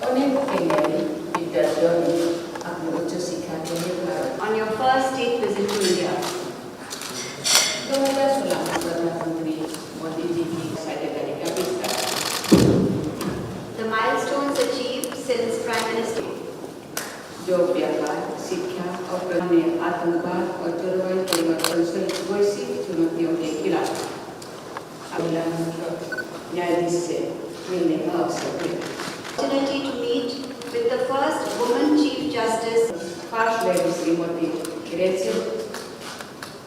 Orengo Kenya with their journey अपने उच्च शिक्षा के लिए Bharat. On your first state visit to India, 2016 में प्रधानमंत्री मोदी जी की साझेदारी का विस्तार. the milestones achieved since Prime Minister, जो व्यापार, शिक्षा और प्रधान आतंकवाद और जलवायु परिवर्तन सहित वैश्विक चुनौतियों के खिलाफ अगला न्यायाधीश से मिलने का अवसर मिला. opportunity to meet with the first woman Chief Justice, first lady Shrimati Rachel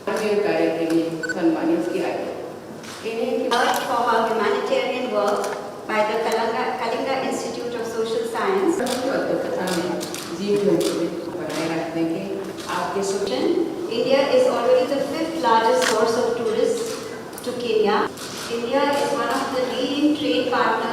मानवीय कार्य के लिए सम्मानित किया गया. इन्हें worked for her humanitarian work by the Kalinga Institute of Social Science. अध्यक्षता में जीवन को बनाए रखने के आपके सूचन. India is already the 5th largest source of tourists to Kenya. India is one of the leading trade partners